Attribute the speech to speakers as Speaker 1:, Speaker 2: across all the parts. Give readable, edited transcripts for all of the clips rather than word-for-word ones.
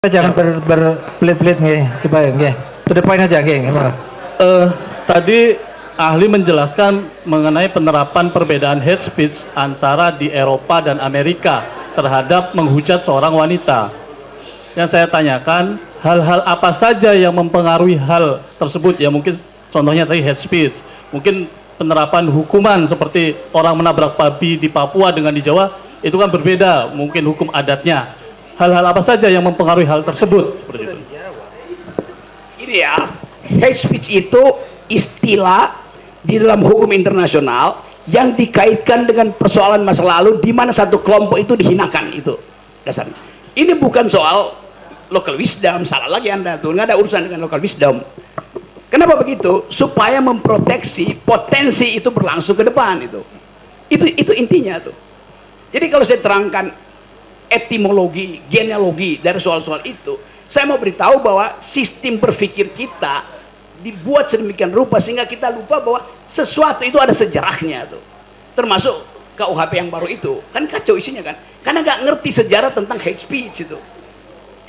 Speaker 1: Jangan berbelit-belit nggih, supaya nggih. To the point aja nggih.
Speaker 2: Tadi ahli menjelaskan mengenai penerapan perbedaan hate speech antara di Eropa dan Amerika terhadap menghujat seorang wanita. Yang saya tanyakan, hal-hal apa saja yang mempengaruhi hal tersebut? Ya mungkin contohnya tadi hate speech, mungkin penerapan hukuman seperti orang menabrak babi di Papua dengan di Jawa itu kan berbeda, mungkin hukum adatnya. Hal-hal apa saja yang mempengaruhi hal tersebut? Seperti itu.
Speaker 3: Ini ya, hate speech itu istilah di dalam hukum internasional yang dikaitkan dengan persoalan masa lalu di mana satu kelompok itu dihinakan, itu dasarnya. Ini bukan soal local wisdom, salah lagi Anda tuh, nggak ada urusan dengan local wisdom. Kenapa begitu? Supaya memproteksi potensi itu berlangsung ke depan itu. Itu intinya tuh. Jadi kalau saya terangkan etimologi, genealogi dari soal-soal itu, saya mau beritahu bahwa sistem berpikir kita dibuat sedemikian rupa sehingga kita lupa bahwa sesuatu itu ada sejarahnya tuh. Termasuk KUHP yang baru itu, kan kacau isinya kan, karena nggak ngerti sejarah tentang hate speech itu.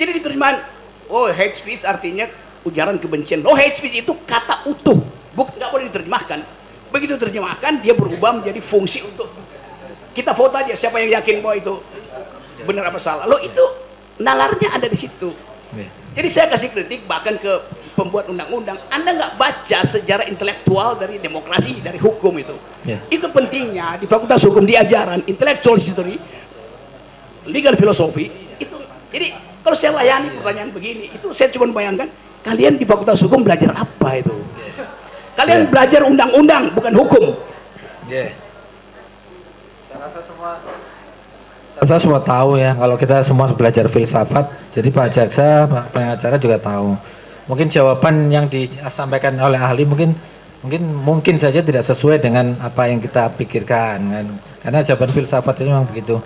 Speaker 3: Jadi diterjemahan, oh hate speech artinya ujaran kebencian. Oh hate speech itu kata utuh, nggak boleh diterjemahkan. Begitu diterjemahkan, dia berubah menjadi fungsi untuk kita foto aja siapa yang yakin bahwa itu benar apa salah. Lo itu nalarnya ada di situ. Jadi saya kasih kritik bahkan ke pembuat undang-undang, Anda nggak baca sejarah intelektual dari demokrasi, dari hukum itu. Itu pentingnya di Fakultas Hukum diajaran intellectual history, legal philosophy itu. Jadi kalau saya layani pertanyaan begini, itu saya cuma bayangkan kalian di Fakultas Hukum belajar apa itu? Kalian belajar undang-undang bukan hukum.
Speaker 1: Saya semua tahu ya, kalau kita semua belajar filsafat, jadi Pak Jaksa, Pak pengacara juga tahu. Mungkin jawaban yang disampaikan oleh ahli mungkin saja tidak sesuai dengan apa yang kita pikirkan kan. Karena jawaban filsafat itu memang begitu.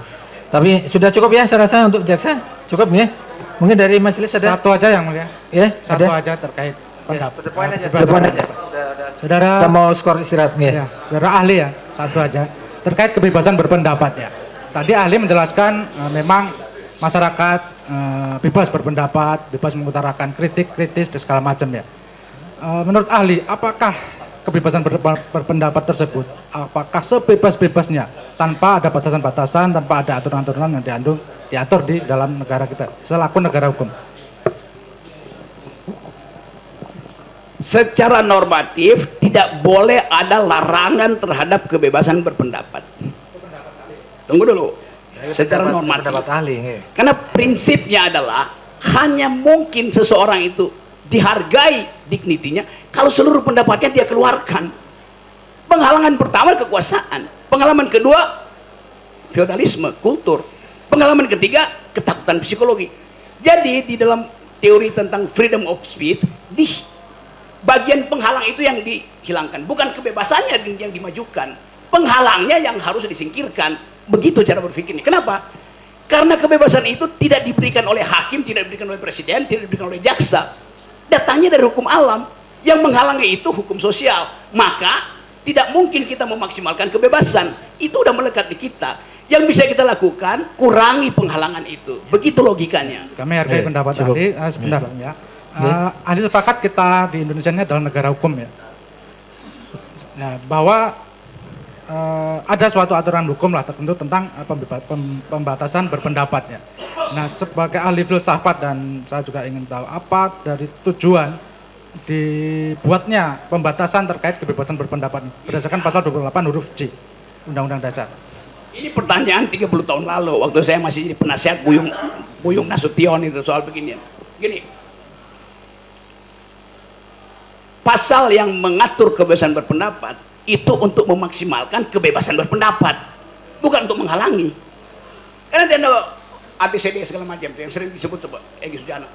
Speaker 1: Tapi sudah cukup ya saya rasa untuk Jaksa, cukup ya. Mungkin dari majelis ada
Speaker 4: satu aja yang mulia.
Speaker 1: Ya,
Speaker 4: satu
Speaker 1: ada
Speaker 4: aja terkait pendapat.
Speaker 1: Depan aja.
Speaker 4: Saudara,
Speaker 1: kita mau skor istirahat ya.
Speaker 4: Saudara ahli ya, satu aja terkait kebebasan berpendapat ya. Tadi ahli menjelaskan memang masyarakat bebas berpendapat, bebas mengutarakan kritik, kritis dan segala macam ya. Menurut ahli, apakah kebebasan berpendapat tersebut, apakah sebebas-bebasnya tanpa ada batasan-batasan, tanpa ada aturan-aturan yang diatur di dalam negara kita selaku negara hukum?
Speaker 3: Secara normatif tidak boleh ada larangan terhadap kebebasan berpendapat. Tunggu dulu. Secara normatif. Karena prinsipnya adalah hanya mungkin seseorang itu dihargai dignitinya kalau seluruh pendapatnya dia keluarkan. Penghalangan pertama kekuasaan, pengalaman kedua feodalisme, kultur, pengalaman ketiga ketakutan psikologi. Jadi di dalam teori tentang freedom of speech, di bagian penghalang itu yang dihilangkan, bukan kebebasannya yang dimajukan. Penghalangnya yang harus disingkirkan. Begitu cara berpikirnya. Kenapa? Karena kebebasan itu tidak diberikan oleh hakim, tidak diberikan oleh presiden, tidak diberikan oleh jaksa. Datangnya dari hukum alam. Yang menghalangi itu hukum sosial. Maka tidak mungkin kita memaksimalkan kebebasan. Itu udah melekat di kita. Yang bisa kita lakukan, kurangi penghalangan itu. Begitu logikanya.
Speaker 4: Kami hargai pendapat ahli. Sebentar ya. Ahli sepakat kita di Indonesia ini adalah negara hukum ya. Nah, bahwa ada suatu aturan hukum lah tertentu tentang pembatasan berpendapat ya. Nah, sebagai ahli filsafat dan saya juga ingin tahu apa dari tujuan dibuatnya pembatasan terkait kebebasan berpendapat berdasarkan pasal 28 huruf C Undang-Undang Dasar.
Speaker 3: Ini pertanyaan 30 tahun lalu waktu saya masih jadi penasihat Buyung Nasution itu soal beginian. Gini. Pasal yang mengatur kebebasan berpendapat itu untuk memaksimalkan kebebasan berpendapat, bukan untuk menghalangi. Karena dia ada ABCD segala macam yang sering disebut coba Egy Sujana.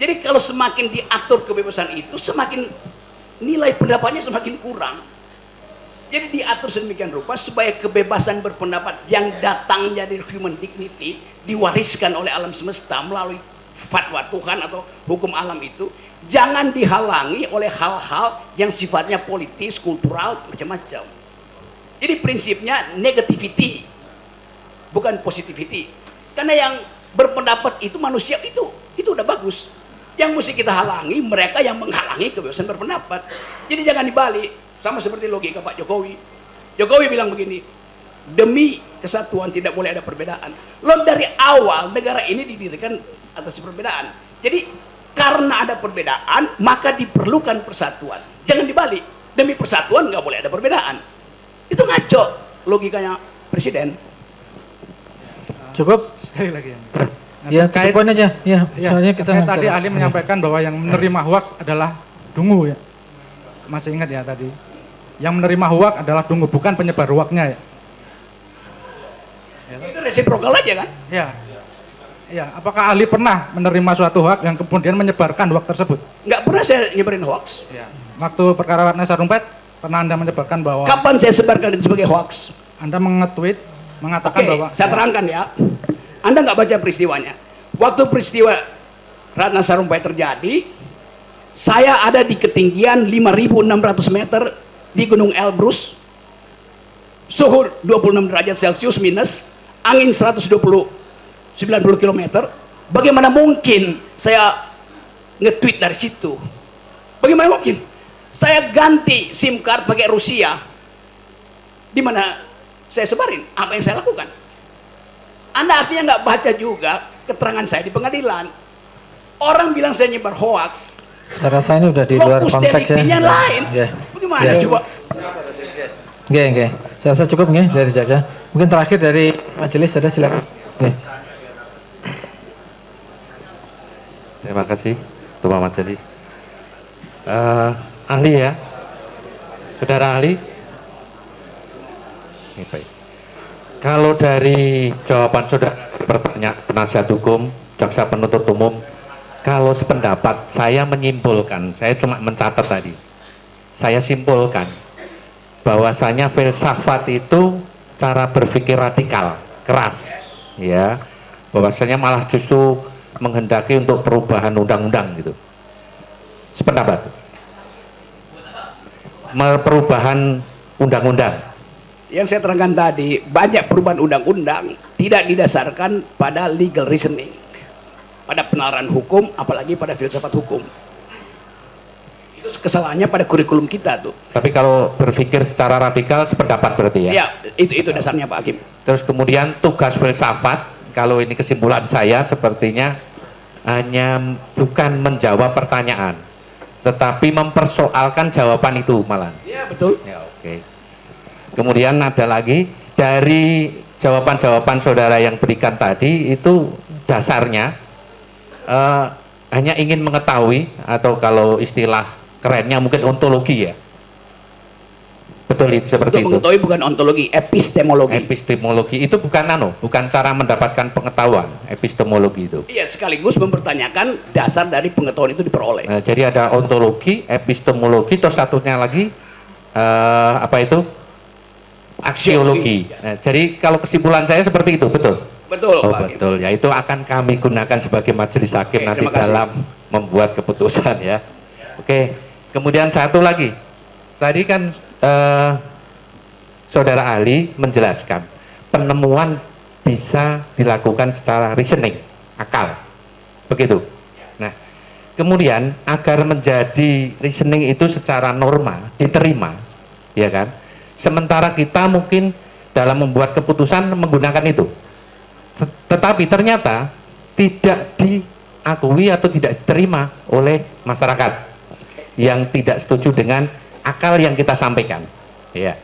Speaker 3: Jadi kalau semakin diatur kebebasan itu, semakin nilai pendapatnya semakin kurang. Jadi diatur sedemikian rupa supaya kebebasan berpendapat yang datangnya dari human dignity diwariskan oleh alam semesta melalui fatwa Tuhan atau hukum alam itu jangan dihalangi oleh hal-hal yang sifatnya politis, kultural, macam-macam. Jadi prinsipnya negativity, bukan positivity. Karena yang Berpendapat itu manusia, itu udah bagus. Yang mesti kita halangi mereka yang menghalangi kebebasan berpendapat. Jadi jangan dibalik, sama seperti logika Pak Jokowi. Jokowi bilang begini, demi kesatuan tidak boleh ada perbedaan. Loh, dari awal negara ini didirikan atas perbedaan. Jadi karena ada perbedaan maka diperlukan persatuan. Jangan dibalik, demi persatuan nggak boleh ada perbedaan. Itu ngaco logikanya presiden.
Speaker 1: Cukup?
Speaker 4: Sekali lagi ya.
Speaker 1: Ya, poin aja. Ya, soalnya kita
Speaker 4: terkait tadi ahli menyampaikan bahwa yang menerima hoak adalah dungu ya. Masih ingat ya tadi? Yang menerima hoak adalah dungu, bukan penyebar hoaknya ya.
Speaker 3: Itu resiprokal aja kan?
Speaker 4: Ya. Ya, apakah ahli pernah menerima suatu hoak yang kemudian menyebarkan hoak tersebut?
Speaker 3: Nggak pernah saya nyebarin hoax.
Speaker 4: Ya. Waktu perkara Ratna Sarumpait, pernah Anda menyebarkan bahwa
Speaker 3: Kapan saya sebarkan itu sebagai hoax?
Speaker 4: Anda mengetweet mengatakan
Speaker 3: Oke,
Speaker 4: bahwa
Speaker 3: saya terangkan ya. Anda nggak baca peristiwanya. Waktu peristiwa Ratna Sarumpait terjadi, saya ada di ketinggian 5.600 meter di Gunung Elbrus, suhu 26 derajat Celcius minus, angin 90 km. Bagaimana mungkin saya nge-tweet dari situ? Bagaimana mungkin? Saya ganti SIM card pakai Rusia. Di mana saya sebarin? Apa yang saya lakukan? Anda artinya nggak baca juga keterangan saya di pengadilan. Orang bilang saya nyebar hoak.
Speaker 1: saya rasa ini udah di luar
Speaker 3: Lokus
Speaker 1: konteks ya.
Speaker 3: deliktinya lain.
Speaker 1: Ya.
Speaker 3: Bagaimana
Speaker 1: Ya.
Speaker 3: coba?
Speaker 1: Oke. Saya rasa cukup nggih dari Jaga. Mungkin terakhir dari majelis ada silakan. Oke.
Speaker 5: Terima kasih, Ketua Majelis. Ahli ya, saudara ahli. Ini baik. Kalau dari jawaban saudara pertanyaan penasihat hukum, jaksa penuntut umum, kalau sependapat saya menyimpulkan, saya cuma mencatat tadi, saya simpulkan bahwasanya filsafat itu cara berpikir radikal, keras, ya, bahwasanya malah justru menghendaki untuk perubahan undang-undang gitu. Sependapat. Perubahan undang-undang.
Speaker 3: Yang saya terangkan tadi, banyak perubahan undang-undang tidak didasarkan pada legal reasoning, pada penalaran hukum, apalagi pada filsafat hukum. Itu kesalahannya pada kurikulum kita tuh.
Speaker 5: Tapi kalau berpikir secara radikal sependapat berarti ya?
Speaker 3: Ya, itu dasarnya Pak Hakim.
Speaker 5: Terus kemudian tugas filsafat, kalau ini kesimpulan saya sepertinya hanya bukan menjawab pertanyaan, tetapi mempersoalkan jawaban itu malah.
Speaker 3: Iya, betul.
Speaker 5: Ya, oke. Kemudian ada lagi dari jawaban-jawaban saudara yang berikan tadi itu dasarnya hanya ingin mengetahui, atau kalau istilah kerennya mungkin ontologi ya. Betul, itu seperti
Speaker 3: Untuk
Speaker 5: itu.
Speaker 3: mengetahui bukan ontologi, epistemologi.
Speaker 5: Epistemologi itu bukan cara mendapatkan pengetahuan. Epistemologi itu.
Speaker 3: Iya, sekaligus mempertanyakan dasar dari pengetahuan itu diperoleh.
Speaker 5: Nah, jadi ada ontologi, epistemologi, terus satunya lagi apa itu? Aksiologi. Nah, jadi kalau kesimpulan saya seperti itu, betul?
Speaker 3: Betul,
Speaker 5: Oh,
Speaker 3: Pak Hakim.
Speaker 5: betul. Ya, itu akan kami gunakan sebagai majelis hakim
Speaker 3: Oke,
Speaker 5: nanti
Speaker 3: terima kasih.
Speaker 5: dalam membuat keputusan ya. Oke. Kemudian satu lagi. Tadi kan saudara ahli menjelaskan penemuan bisa dilakukan secara reasoning, akal. Begitu. Nah, kemudian agar menjadi reasoning itu secara norma diterima, ya kan? Sementara kita mungkin dalam membuat keputusan menggunakan itu, tetapi ternyata tidak diakui atau tidak diterima oleh masyarakat yang tidak setuju dengan akal yang kita sampaikan. Ya,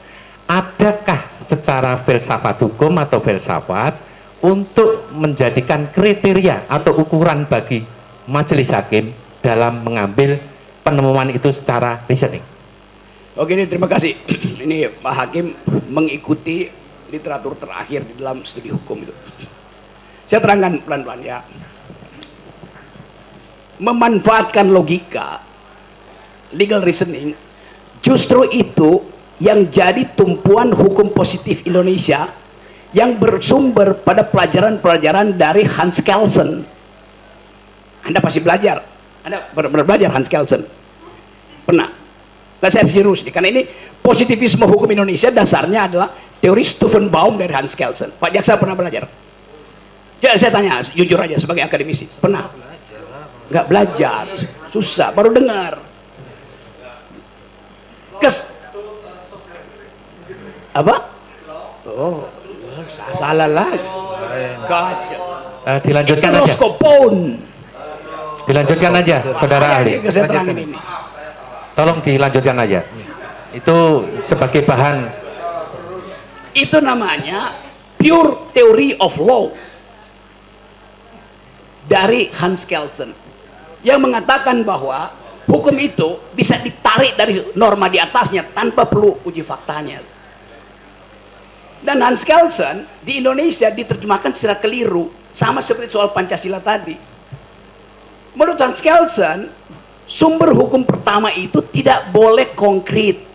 Speaker 5: adakah secara filsafat hukum atau filsafat untuk menjadikan kriteria atau ukuran bagi majelis hakim dalam mengambil penemuan itu secara reasoning?
Speaker 3: Oke, ini terima kasih. Ini Pak Hakim mengikuti literatur terakhir di dalam studi hukum itu. Saya terangkan pelan-pelan ya. Memanfaatkan logika, legal reasoning, justru itu yang jadi tumpuan hukum positif Indonesia yang bersumber pada pelajaran-pelajaran dari Hans Kelsen. Anda pasti belajar. Anda belajar Hans Kelsen. Pernah. Nah, saya serius nih, karena ini positivisme hukum Indonesia dasarnya adalah teori Stephen Baum dari Hans Kelsen. Pak Jaksa pernah belajar? Ya, saya tanya jujur aja sebagai akademisi, pernah? Nggak belajar, susah, baru dengar. Apa? Oh, salah lagi.
Speaker 5: Dilanjutkan aja.
Speaker 3: Roskopon.
Speaker 5: Dilanjutkan aja, saudara ahli.
Speaker 3: Saya terangin ini.
Speaker 5: Tolong dilanjutkan aja. Itu sebagai bahan.
Speaker 3: Itu namanya pure theory of law dari Hans Kelsen yang mengatakan bahwa hukum itu bisa ditarik dari norma di atasnya tanpa perlu uji faktanya. Dan Hans Kelsen di Indonesia diterjemahkan secara keliru, sama seperti soal Pancasila tadi. Menurut Hans Kelsen, sumber hukum pertama itu tidak boleh konkret.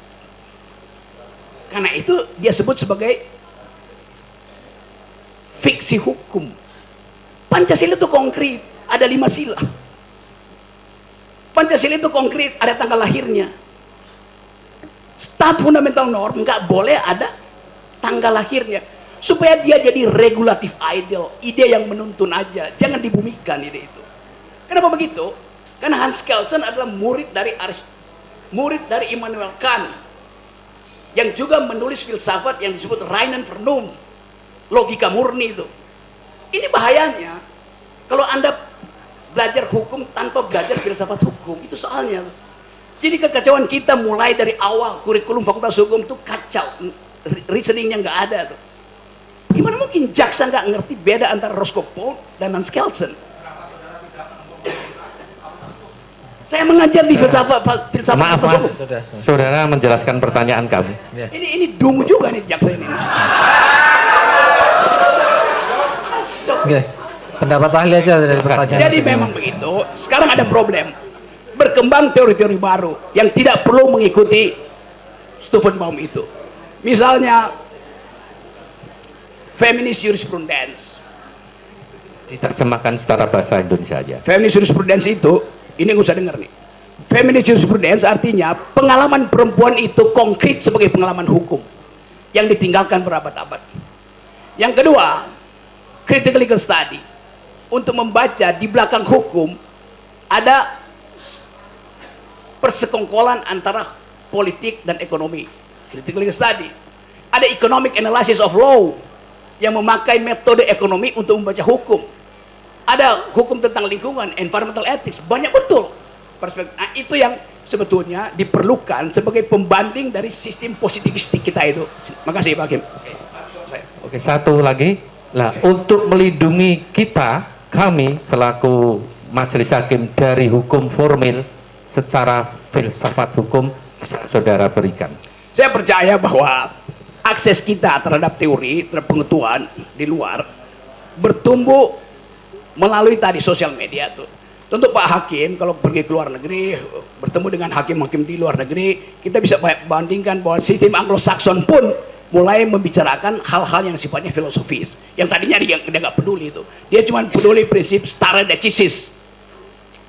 Speaker 3: Karena itu dia sebut sebagai fiksi hukum. Pancasila itu konkret, ada 5 sila. Pancasila itu konkret, ada tanggal lahirnya. Stat fundamental norm nggak boleh ada tanggal lahirnya, supaya dia jadi regulatif ideal, ide yang menuntun aja, jangan dibumikan ide itu. Kenapa begitu? Karena Hans Kelsen adalah murid dari Immanuel Kant, yang juga menulis filsafat yang disebut Reinen Vernunft, logika murni itu. Ini bahayanya kalau Anda belajar hukum tanpa belajar filsafat hukum, itu soalnya. Jadi kekacauan kita mulai dari awal, kurikulum fakultas hukum itu kacau, reasoningnya nggak ada tuh. Gimana mungkin jaksa nggak ngerti beda antara Roskopon dan Hans Kelsen? Saya mengajar di filsafat
Speaker 5: Maaf,
Speaker 3: fakultas hukum.
Speaker 5: saudara menjelaskan pertanyaan kami.
Speaker 1: Ya.
Speaker 3: Ini dungu juga nih jaksa ini.
Speaker 1: Oke. Pendapat ahli aja dari pertanyaan.
Speaker 3: Jadi memang begitu. Sekarang ada problem. Berkembang teori-teori baru yang tidak perlu mengikuti Stufenbaum itu. Misalnya feminist jurisprudence.
Speaker 5: Diterjemahkan secara bahasa Indonesia aja.
Speaker 3: Feminist jurisprudence itu, ini nggak usah dengar nih. Feminist jurisprudence artinya pengalaman perempuan itu konkret sebagai pengalaman hukum yang ditinggalkan berabad-abad. Yang kedua, critical legal study. Untuk membaca di belakang hukum ada persekongkolan antara politik dan ekonomi. Critical legal study. Ada economic analysis of law yang memakai metode ekonomi untuk membaca hukum. Ada hukum tentang lingkungan, environmental ethics, banyak betul perspektif. Nah, itu yang sebetulnya diperlukan sebagai pembanding dari sistem positivistik kita itu. Makasih Pak Hakim.
Speaker 5: Oke, satu lagi. Nah, untuk melindungi kami selaku majelis hakim dari hukum formil secara filsafat hukum, saudara berikan.
Speaker 3: Saya percaya bahwa akses kita terhadap teori, terhadap pengetahuan di luar bertumbuh melalui tadi sosial media tuh. Tentu Pak Hakim kalau pergi ke luar negeri, bertemu dengan hakim-hakim di luar negeri, kita bisa bandingkan bahwa sistem Anglo-Saxon pun mulai membicarakan hal-hal yang sifatnya filosofis. Yang tadinya dia nggak peduli itu. Dia cuma peduli prinsip stare decisis.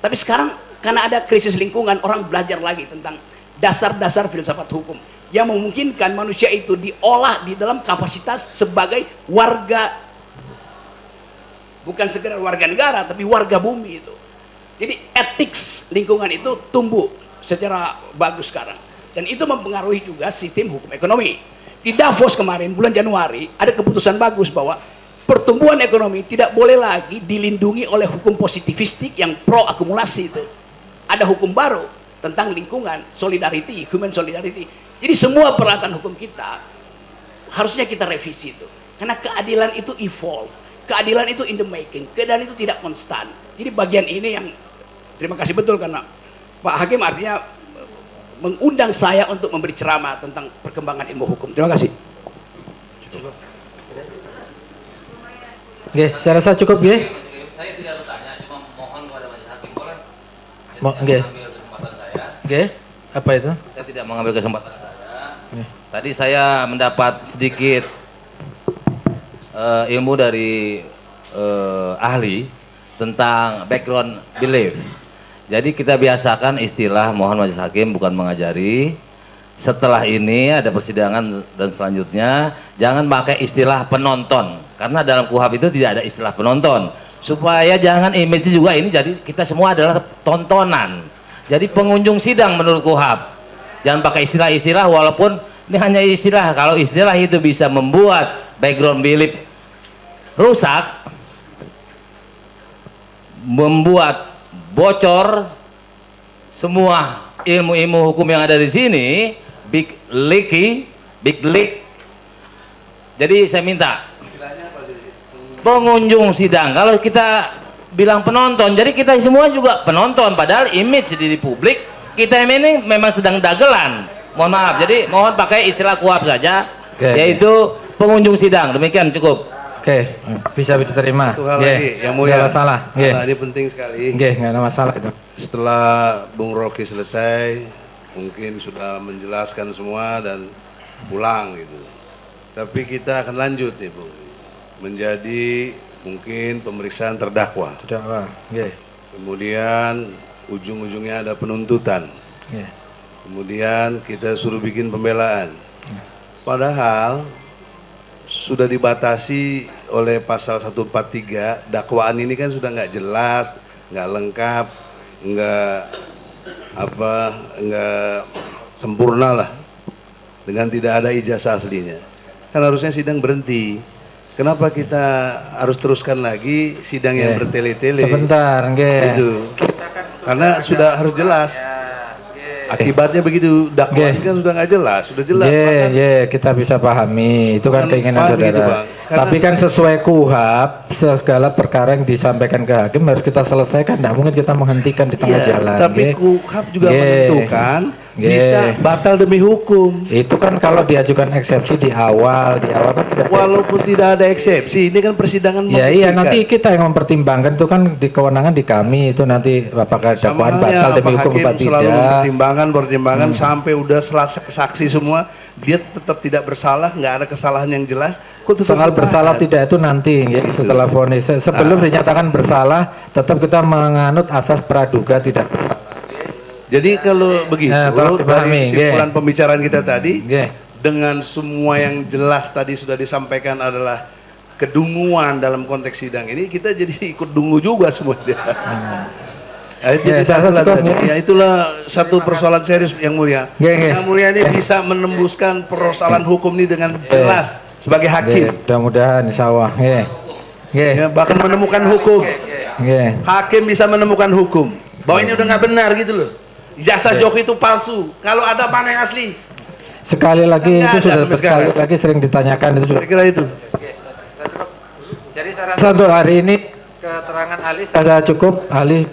Speaker 3: Tapi sekarang karena ada krisis lingkungan, orang belajar lagi tentang dasar-dasar filsafat hukum yang memungkinkan manusia itu diolah di dalam kapasitas sebagai warga, bukan sekedar warga negara, tapi warga bumi itu. Jadi etik lingkungan itu tumbuh secara bagus sekarang. Dan itu mempengaruhi juga sistem hukum ekonomi. Di Davos kemarin, bulan Januari, ada keputusan bagus bahwa pertumbuhan ekonomi tidak boleh lagi dilindungi oleh hukum positivistik yang pro akumulasi itu. Ada hukum baru tentang lingkungan, solidarity, human solidarity. Jadi semua peralatan hukum kita harusnya kita revisi itu. Karena keadilan itu evolve. Keadilan itu in the making. Keadilan itu tidak konstan. Jadi bagian ini yang terima kasih betul karena Pak Hakim artinya mengundang saya untuk memberi ceramah tentang perkembangan ilmu hukum. Terima kasih.
Speaker 1: Oke, saya rasa cukup ya.
Speaker 6: Saya tidak bertanya, cuma mohon kepada majelis hakim boleh.
Speaker 1: Oke.
Speaker 6: Mengambil kesempatan saya.
Speaker 1: Oke, apa itu?
Speaker 6: Saya tidak mengambil kesempatan saya. Tadi saya mendapat sedikit ilmu dari ahli tentang background belief. Jadi kita biasakan istilah, mohon majelis hakim bukan mengajari, setelah ini ada persidangan dan selanjutnya jangan pakai istilah penonton, karena dalam KUHP itu tidak ada istilah penonton, supaya jangan image juga ini jadi kita semua adalah tontonan, jadi pengunjung sidang menurut KUHP. Jangan pakai istilah-istilah, walaupun ini hanya istilah. Kalau istilah itu bisa membuat background belief rusak, membuat bocor semua ilmu-ilmu hukum yang ada di sini, big leak. Jadi saya minta pengunjung sidang, kalau kita bilang penonton, jadi kita semua juga penonton, padahal image di publik kita ini memang sedang dagelan. Mohon maaf, jadi mohon pakai istilah KUHP saja, yaitu pengunjung sidang. Demikian cukup.
Speaker 1: Oke, bisa diterima.
Speaker 7: Satu hal lagi yang mulia,
Speaker 1: nggak masalah.
Speaker 7: ini penting sekali.
Speaker 1: Nggak ada masalah itu.
Speaker 7: Setelah Bung Rocky selesai, mungkin sudah menjelaskan semua dan pulang gitu. Tapi kita akan lanjut nih, Bung, menjadi mungkin pemeriksaan terdakwa.
Speaker 1: Terdakwa. Nggih.
Speaker 7: Kemudian ujung-ujungnya ada penuntutan.
Speaker 1: Nggih.
Speaker 7: Kemudian kita suruh bikin pembelaan. Padahal sudah dibatasi oleh pasal 143, dakwaan ini kan sudah nggak jelas, nggak lengkap, nggak sempurna lah, dengan tidak ada ijazah aslinya. Kan harusnya sidang berhenti. Kenapa kita harus teruskan lagi sidang yang bertele-tele?
Speaker 1: Sebentar, nggih.
Speaker 7: Gitu. Karena sudah harus jelas. Akibatnya begitu, dakwaan kan sudah nggak jelas, sudah jelas.
Speaker 1: Kita bisa pahami, itu kan keinginan
Speaker 7: pahami itu,
Speaker 1: saudara.
Speaker 7: Bang.
Speaker 1: Tapi kan sesuai KUHP, segala perkara yang disampaikan ke hakim harus kita selesaikan, tidak mungkin kita menghentikan di tengah jalan.
Speaker 7: Tapi KUHP juga menentukan bisa batal demi hukum.
Speaker 1: Itu kan kalau diajukan eksepsi di awal kan tidak.
Speaker 7: Walaupun tidak ada eksepsi, ini kan persidangan.
Speaker 1: Ya iya, nanti kita yang mempertimbangkan, itu kan di kewenangan di kami, itu nanti apakah dakwaan batal demi hukum atau tidak.
Speaker 7: Selalu pertimbangan sampai udah saksi semua, dia tetap tidak bersalah, nggak ada kesalahan yang jelas.
Speaker 1: Soal bersalah tidak itu nanti ya, setelah vonis. Sebelum dinyatakan bersalah, tetap kita menganut asas praduga tidak bersalah.
Speaker 7: Jadi kalau begitu, dari kesimpulan pembicaraan kita tadi, dengan semua yang jelas tadi sudah disampaikan adalah kedunguan dalam konteks sidang ini, kita jadi ikut dungu juga semuanya. Itulah satu persoalan serius yang mulia. Yang mulia ini bisa menembuskan persoalan hukum ini dengan jelas sebagai hakim.
Speaker 1: Mudah-mudahan insya Allah.
Speaker 7: Bahkan menemukan hukum. Hakim bisa menemukan hukum bahwa ini udah nggak benar gitu loh. Ijazah Jokowi itu palsu. Kalau ada mana yang asli?
Speaker 1: Sekali lagi itu sudah sekali lagi sering ditanyakan itu sudah.
Speaker 7: Saya kira itu.
Speaker 1: Jadi saya rasa untuk hari ini keterangan ahli saya cukup. Ahli